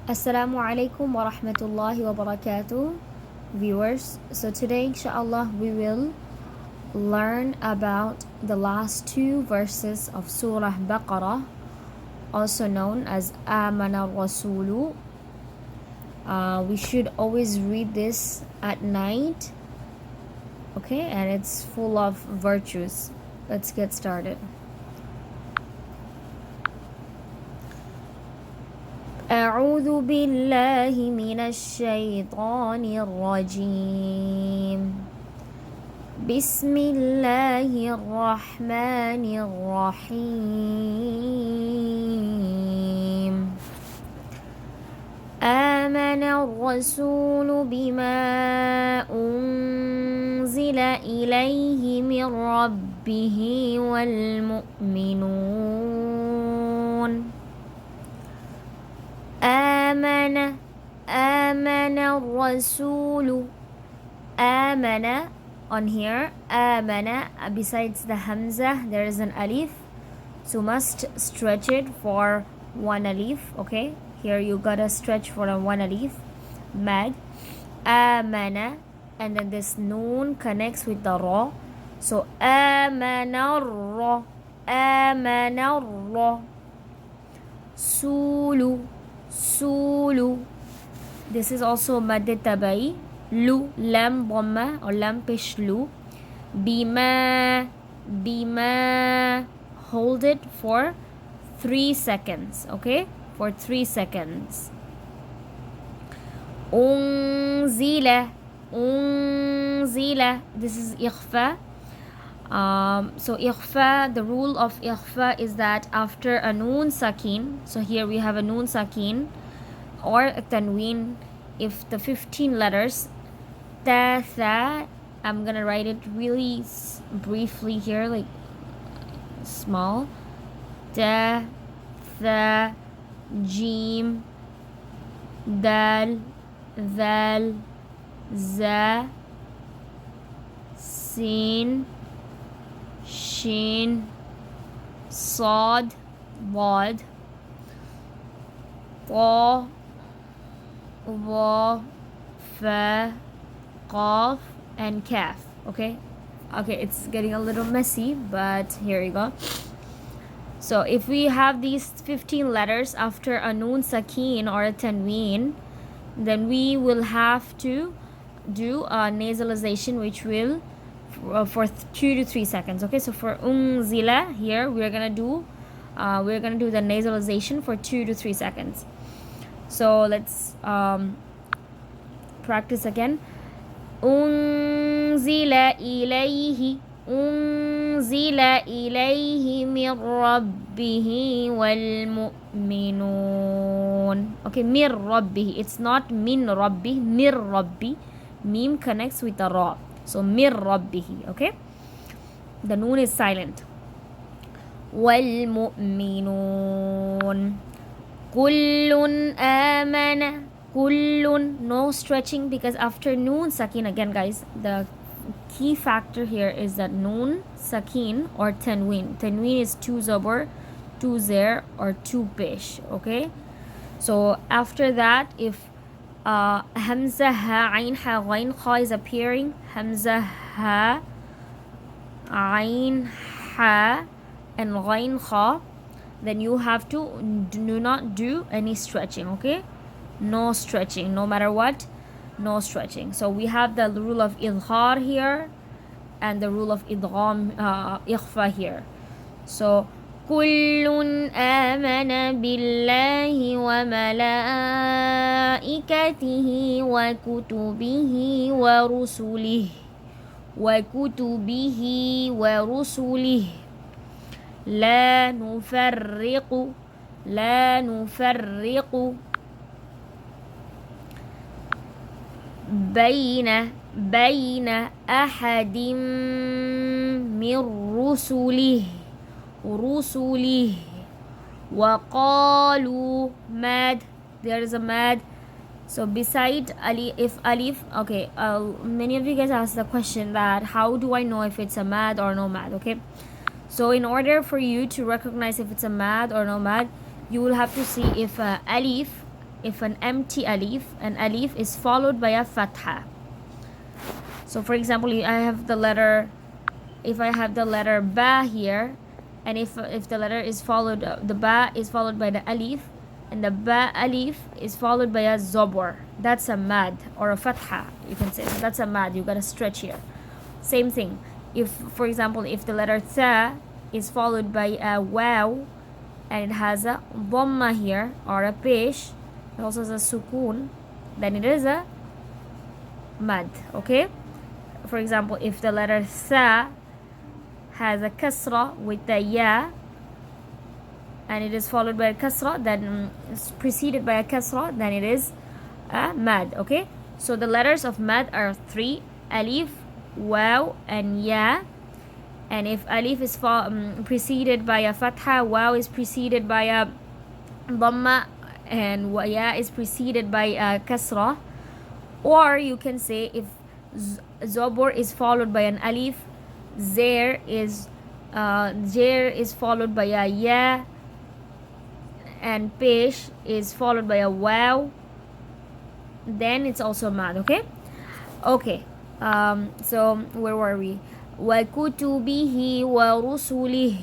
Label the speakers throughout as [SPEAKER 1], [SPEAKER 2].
[SPEAKER 1] Assalamu alaikum wa rahmatullahi wa barakatuh, viewers. So today, inshallah, we will learn about the last two verses of Surah Al Baqarah, also known as Amanar Rasulu. We should always read this at night, okay? And it's full of virtues. Let's get started. أعوذ بالله من الشيطان الرجيم بسم الله الرحمن الرحيم آمن الرسول بما أنزل إليه من ربه والمؤمنون آمن الرسول آمن on here آمن besides the hamza there is an alif, so must stretch it for one alif. Okay, here you gotta stretch for a one alif mad آمن, and then this noon connects with the ra, so آمن الرا سولو Sulu. This is also mad tabai. Lu, lam dhamma or lam pesh lu. Bima, hold it for 3 seconds. Okay, for 3 seconds. Unzila. This is Ikhfa. So Ikhfa, the rule of Ikhfa is that after a noon sakin, so here we have a noon sakin or a tanween, if the 15 letters ta, tha, I'm gonna write it really briefly here, like small, ta, tha, jim, dal, dhal, za, sin, shin, sad, wad, ta, wa, fa, qaf, and kaf. Okay, it's getting a little messy, but here you go. So if we have these 15 letters after a noon sakin or a tanween, then we will have to do a nasalization, which will for 2 to 3 seconds. Okay, so for unzila here we're gonna do the nasalization for 2 to 3 seconds. So let's practice again. Unzila ilayhi min rabbihi wal mu'minun. Okay, mir rabbihi, it's not min rabbi, mir rabbi. Mim connects with the ra, so mir rabbihi. Okay, the noon is silent. Wal mu'minun kullun amana. Kullun, no stretching, because after noon sakin, again guys, the key factor here is that noon sakin or tanween. Tanween is 2 zabar, 2 zer, or 2 pesh. Okay, so after that, if hamza ha ain ha ghain kha is appearing, hamza ha ain ha and ghain kha, then you have to do not do any stretching. Okay, no stretching, no matter what, no stretching. So we have the rule of Ithaar here and the rule of idgham, Ikhfa here. So kullun amana billahi wa malaikatihi wa kutubihi wa rusulihi la nufarriqu بين أحد من رسله وقالوا mad, there is a mad. So beside alif, if alif, okay, many of you guys asked the question that how do I know if it's a mad or no mad? Okay, so in order for you to recognize if it's a mad or no mad, you will have to see if alif if an empty alif, an alif is followed by a fatha. So for example, I have the letter, if I have the letter ba here, and if the letter is followed, the ba is followed by the alif, and the ba alif is followed by a zobor, that's a mad or a fatha, you can say. So that's a mad, you gotta stretch here. Same thing, if for example, if the letter tha is followed by a waw and it has a dhamma here or a pesh, it also has a sukun, then it is a mad. Okay, for example, if the letter tha has a kasra with the ya and it is followed by a kasra, then it's preceded by a kasra, then it is a mad. Okay, so the letters of mad are 3: alif, waw, and ya. And if alif is preceded by a fatha, waw is preceded by a dhamma, and ya is preceded by a kasra. Or you can say if zobor is followed by an alif, zair is followed by a ya, and pesh is followed by a waw, then it's also mad. Okay, okay. So where were we? وكتبه ورسله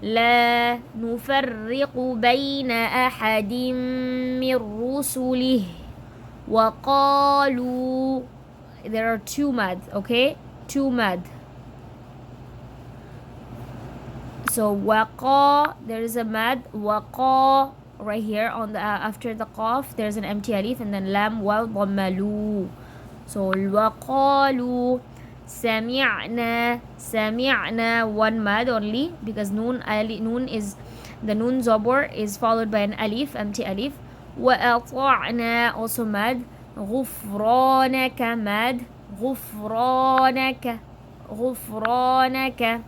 [SPEAKER 1] لا نفرق بين أحد من رسله وقالوا. There are 2 mad. Okay, 2 mad. So waqa, there is a mad. Waqa right here on the after the qaf there's an empty alif, and then lam waw dhammalu. So waqalu. Sami'na, sami'na, 1 mad only, because noon is the noon zobor is followed by an alif, empty alif. Wa ata'na, also mad. Ghufranaka, mad. Ghufranaka, ghufranaka.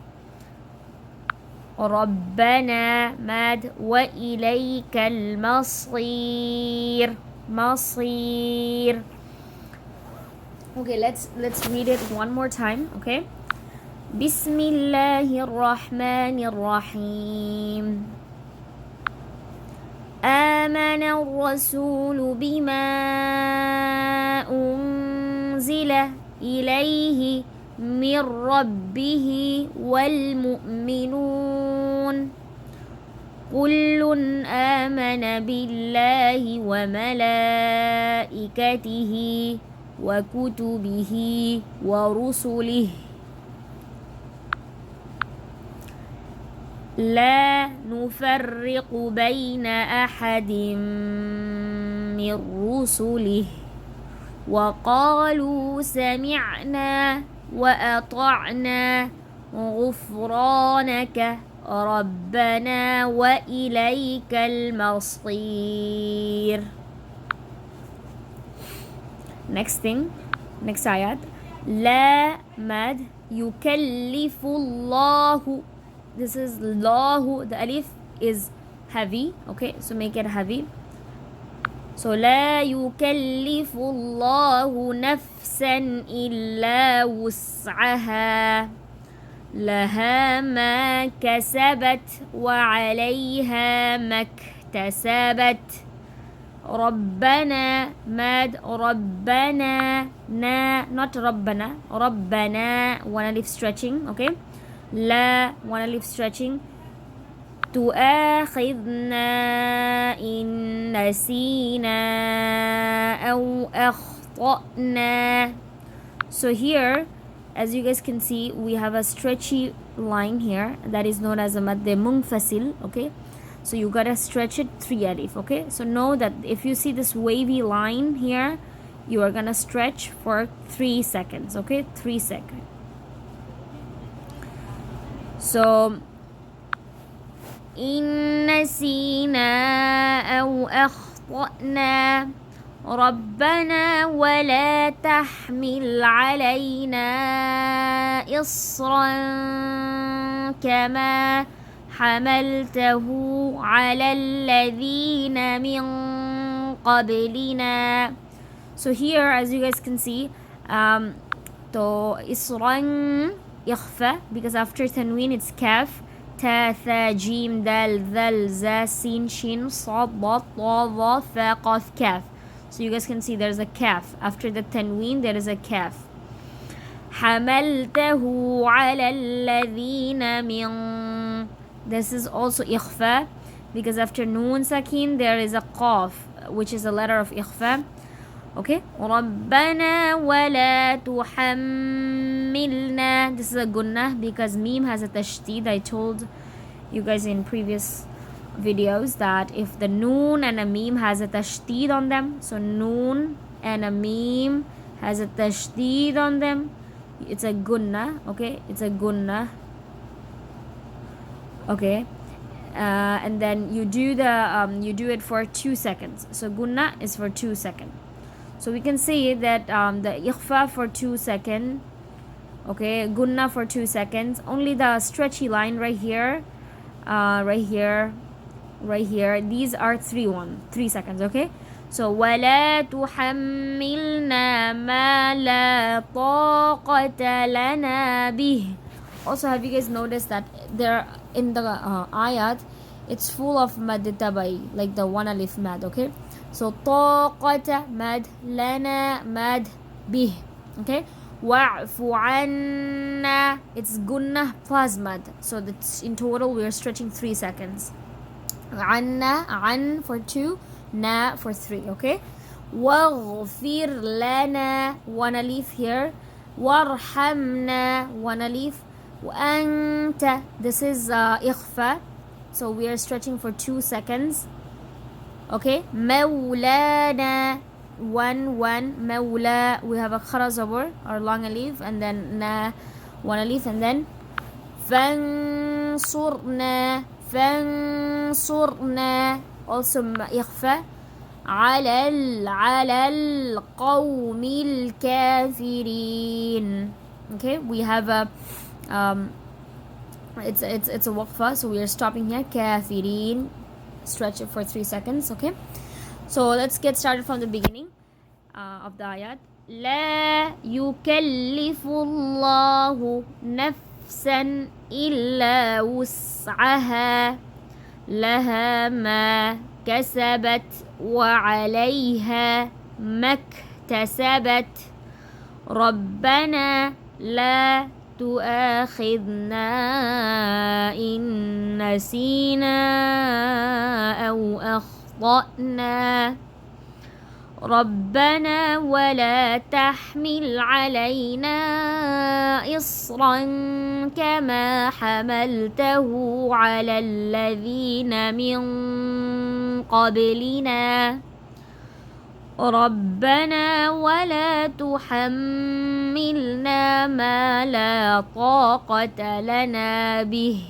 [SPEAKER 1] Rabbana, mad. Wa ilayka al-masir, masir. Okay, let's read it one more time. Okay, Bismillahir Rahmanir Rahim. Amanar Rasulu bima unzila ilayhi min rabbihi wal mu'minun. Kullun amana billahi wa malaikatihi وكتبه ورسله لا نفرق بين أحد من رسله وقالوا سمعنا وأطعنا غفرانك ربنا وإليك المصير. Next ayat. La mad yukallifullahu. This is lahu. The alif is heavy. Okay, so make it heavy. So la yukallifullahu nafsan illa wus'aha laha ma kasabat wa 'alayha maktasabat. ربنا mad. ربنا na, not ربنا. ربنا, 1 alif stretching. Okay, la, 1 alif stretching. تؤاخذنا إن نسينا أو أخطأنا. So here, as you guys can see, we have a stretchy line here that is known as a mad munfasil. Okay, so you gotta stretch it 3 alif. Okay, so know that if you see this wavy line here, you are gonna stretch for 3 seconds. Okay, 3 seconds. So إن نسينا أو أخطأنا ربنا ولا تحمل علينا إصرا كما حملته على الذين من قبلنا. So here, as you guys can see, to إصرا Ikhfa, because after tanween it's kaf. تا ثا جيم دال ذل زا سين شين صاد ضاد طا ظا ثا قاف كاف. So you guys can see there's a kaf. After the tanween there is a kaf. حملته على الذين من. This is also ikhfa because after noon sakin there is a qaf, which is a letter of ikhfa. Okay. ربنا ولا تحملنا. This is a gunnah because meme has a tashdid. I told you guys in previous videos that if the noon and a meme has a tashdid on them, so noon and a meme has a tashdid on them, it's a gunnah. Okay, it's a gunnah. Okay, and then you do it for 2 seconds. So gunnah is for 2 seconds. So we can say that the ikhfa for 2 seconds, okay, gunnah for 2 seconds. Only the stretchy line right here, right here. These are 3 seconds. Okay. So ولا تحملنا ما لا طاقة لنا به. Also, have you guys noticed that there in the ayat, it's full of mad tabai, like the one alif mad. Okay. So طاقة mad, lana mad, bih. Okay. wa'fu anna, it's gunnah plus mad. So that's in total we are stretching 3 seconds. Anna, an for 2, na for 3. Okay. waghfir lana, one alif here. warhamna, one alif. Anta, this is ikhfa, so we are stretching for 2 seconds. Okay. Mawlana, one mawla, we have a khara zabur or long alif, and then na, one alif, and then fansurna, also ikhfa. على القوم الكافرين. Okay, we have a it's a waqfa, so we are stopping here. Kafirin, stretch it for 3 seconds. Okay, so let's get started from the beginning of the ayat. لا يكلف الله نفسا إلا وسعها لها ما كسبت وعليها ما اكتسبت ربنا لا تؤاخذنا إن نسينا أو أخطأنا ربنا ولا تحمل علينا إصرا كما حملته على الذين من قبلنا ربنا ولا تحملنا ما لا طاقة لنا به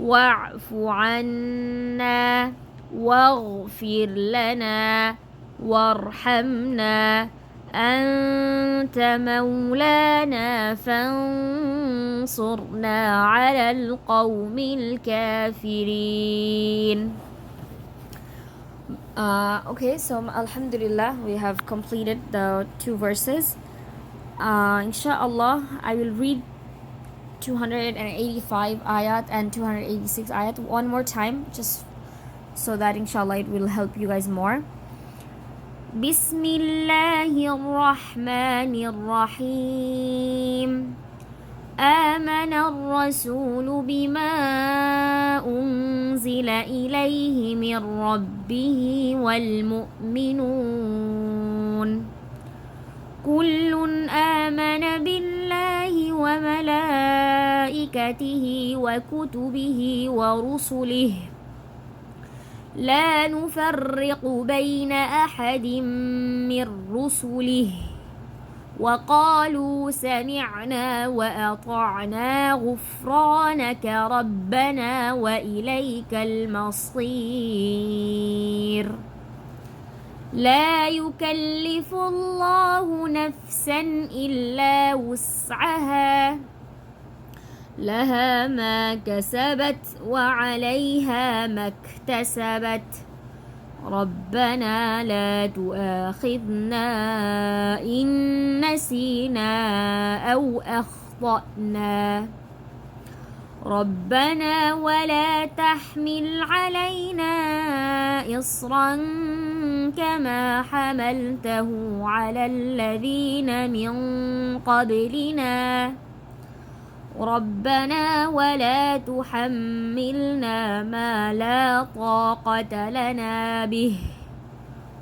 [SPEAKER 1] واعف عنا واغفر لنا وارحمنا أنت مولانا فانصرنا على القوم الكافرين. Okay, so alhamdulillah, we have completed the 2 verses. Inshallah, I will read 285 ayat and 286 ayat one more time, just so that inshallah it will help you guys more. بسم الله الرحمن الرحيم آمن الرسول بما أنزل إليه من ربه والمؤمنون كل آمن بالله وملائكته وكتبه ورسله لا نفرق بين أحد من رسله وقالوا سمعنا وأطعنا غفرانك ربنا وإليك المصير لا يكلف الله نفسا إلا وسعها لها ما كسبت وعليها ما اكتسبت ربنا لا تؤاخذنا إن نسينا أو أخطأنا ربنا ولا تحمل علينا إصرا كما حملته على الذين من قبلنا ربنا ولا تحملنا ما لا طاقة لنا به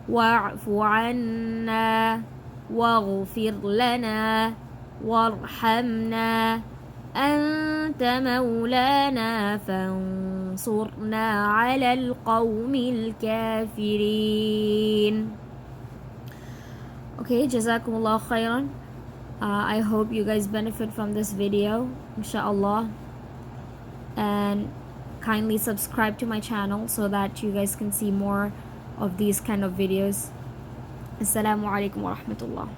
[SPEAKER 1] واعف عنا واغفر لنا وارحمنا أنت مولانا فانصرنا على القوم الكافرين. Okay, jazakumullah khairan. I hope you guys benefit from this video, inshallah, and kindly subscribe to my channel so that you guys can see more of these kind of videos. Assalamu alaikum wa rahmatullah.